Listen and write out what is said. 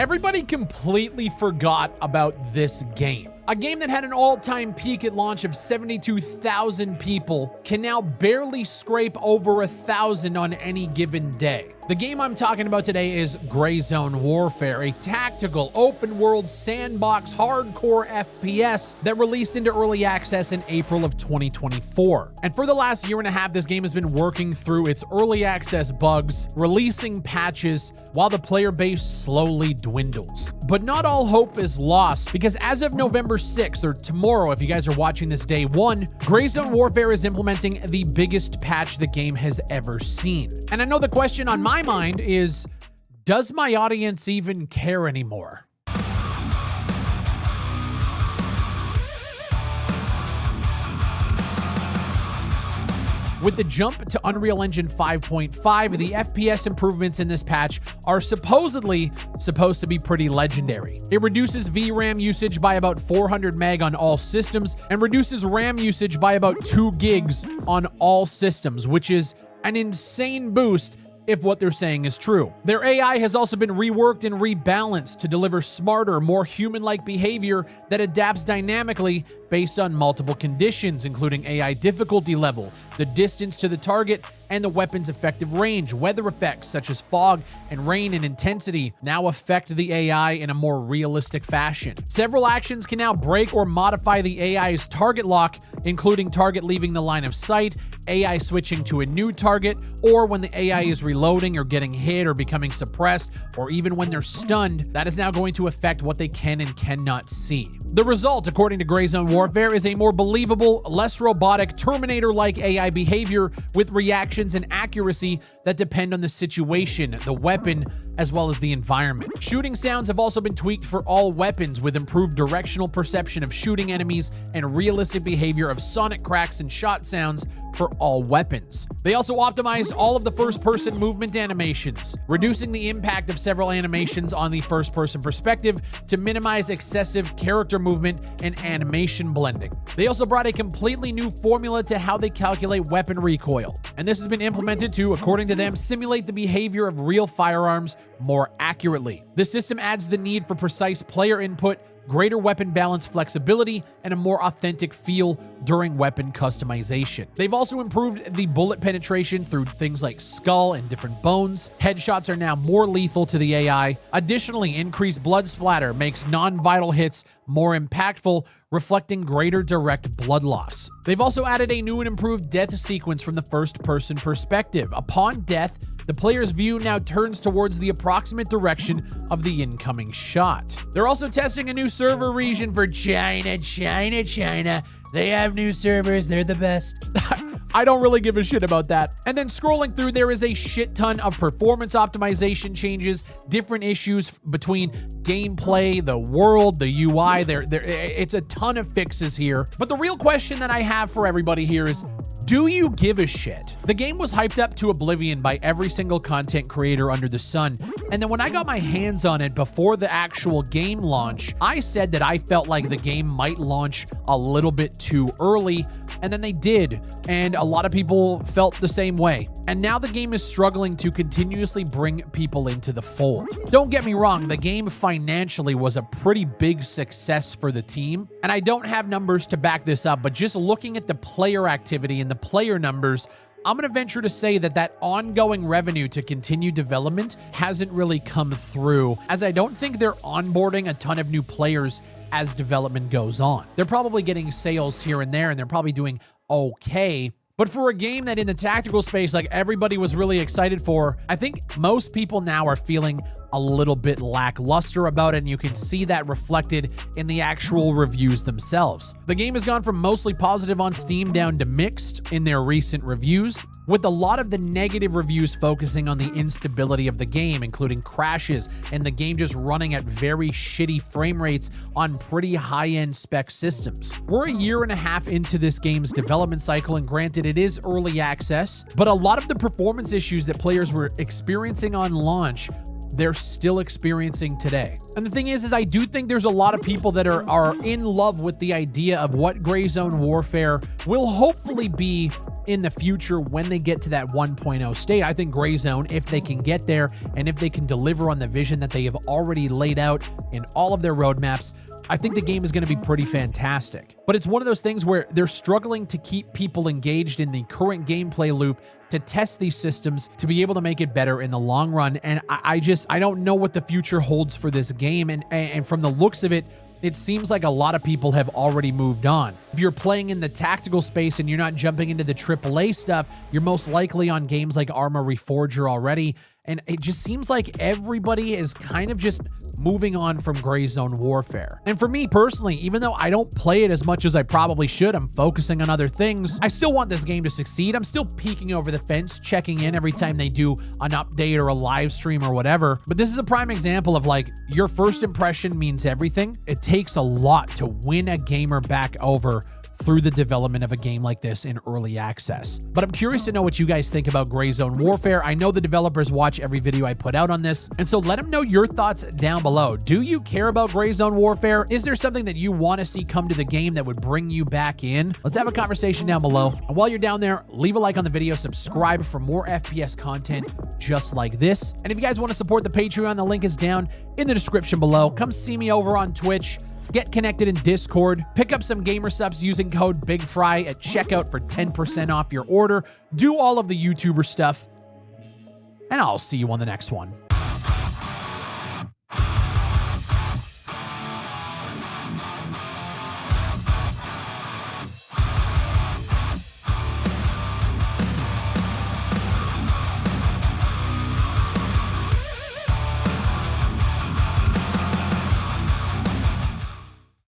Everybody completely forgot about this game. A game that had an all-time peak at launch of 72,000 people can now barely scrape over 1,000 on any given day. The game I'm talking about today is Gray Zone Warfare, a tactical, open-world, sandbox, hardcore FPS that released into early access in April of 2024. And for the last year and a half, this game has been working through its early access bugs, releasing patches, while the player base slowly dwindles. But not all hope is lost, because as of November 6th, or tomorrow if you guys are watching this day one, Gray Zone Warfare is implementing the biggest patch the game has ever seen. And I know the question on my mind is, does my audience even care anymore? With the jump to Unreal Engine 5.5, the FPS improvements in this patch are supposedly supposed to be pretty legendary. It reduces VRAM usage by about 400 meg on all systems and reduces RAM usage by about 2 gigs on all systems, which is an insane boost if what they're saying is true. Their AI has also been reworked and rebalanced to deliver smarter, more human-like behavior that adapts dynamically based on multiple conditions, including AI difficulty level, the distance to the target, and the weapon's effective range. Weather effects such as fog and rain and intensity now affect the AI in a more realistic fashion. Several actions can now break or modify the AI's target lock, including target leaving the line of sight, AI switching to a new target, or when the AI is reloading or getting hit or becoming suppressed, or even when they're stunned. That is now going to affect what they can and cannot see. The result, according to Gray Zone Warfare, is a more believable, less robotic, Terminator-like AI behavior with reactions and accuracy that depend on the situation, the weapon, as well as the environment. Shooting sounds have also been tweaked for all weapons, with improved directional perception of shooting enemies and realistic behavior of sonic cracks and shot sounds for all weapons. They also optimized all of the first-person movement animations, reducing the impact of several animations on the first-person perspective to minimize excessive character movement and animation blending. They also brought a completely new formula to how they calculate weapon recoil, and this has been implemented to, according to them, simulate the behavior of real firearms more accurately. The system adds the need for precise player input, greater weapon balance flexibility, and a more authentic feel during weapon customization. They've also improved the bullet penetration through things like skull and different bones. Headshots are now more lethal to the AI. Additionally, increased blood splatter makes non-vital hits more impactful, reflecting greater direct blood loss. They've also added a new and improved death sequence from the first-person perspective. Upon death, the player's view now turns towards the approximate direction of the incoming shot. They're also testing a new server region for China. They have new servers, they're the best. I don't really give a shit about that. And then scrolling through, there is a shit ton of performance optimization changes, different issues between gameplay, the world, the UI. It's a ton of fixes here. But the real question that I have for everybody here is, do you give a shit? The game was hyped up to oblivion by every single content creator under the sun. And then when I got my hands on it before the actual game launch, I said that I felt like the game might launch a little bit too early. And then they did, and a lot of people felt the same way. And now the game is struggling to continuously bring people into the fold. Don't get me wrong, the game financially was a pretty big success for the team, and I don't have numbers to back this up, but just looking at the player activity and the player numbers, I'm going to venture to say that ongoing revenue to continue development hasn't really come through, as I don't think they're onboarding a ton of new players as development goes on. They're probably getting sales here and there, and they're probably doing okay. But for a game that in the tactical space, like everybody was really excited for, I think most people now are feeling a little bit lackluster about it, and you can see that reflected in the actual reviews themselves. The game has gone from mostly positive on Steam down to mixed in their recent reviews, with a lot of the negative reviews focusing on the instability of the game, including crashes and the game just running at very shitty frame rates on pretty high-end spec systems. We're a year and a half into this game's development cycle, and granted it is early access, but a lot of the performance issues that players were experiencing on launch, they're still experiencing today. And the thing is I do think there's a lot of people that are in love with the idea of what Gray Zone Warfare will hopefully be in the future when they get to that 1.0 state. I think Gray Zone, if they can get there and if they can deliver on the vision that they have already laid out in all of their roadmaps, I think the game is going to be pretty fantastic. But it's one of those things where they're struggling to keep people engaged in the current gameplay loop to test these systems to be able to make it better in the long run. And I don't know what the future holds for this game. And from the looks of it, it seems like a lot of people have already moved on. If you're playing in the tactical space and you're not jumping into the AAA stuff, you're most likely on games like Arma Reforger already. And it just seems like everybody is kind of just moving on from Gray Zone Warfare. And for me personally, even though I don't play it as much as I probably should, I'm focusing on other things, I still want this game to succeed. I'm still peeking over the fence, checking in every time they do an update or a live stream or whatever. But this is a prime example of like, your first impression means everything. It takes a lot to win a gamer back over through the development of a game like this in early access. But I'm curious to know what you guys think about Gray Zone Warfare. I know the developers watch every video I put out on this, and so let them know your thoughts down below. Do you care about Gray Zone Warfare? Is there something that you want to see come to the game that would bring you back in? Let's have a conversation down below. And while you're down there, leave a like on the video, subscribe for more FPS content just like this. And if you guys want to support the Patreon, the link is down in the description below. Come see me over on Twitch. Get connected in Discord, pick up some gamer subs using code BigFry at checkout for 10% off your order. Do all of the YouTuber stuff, and I'll see you on the next one.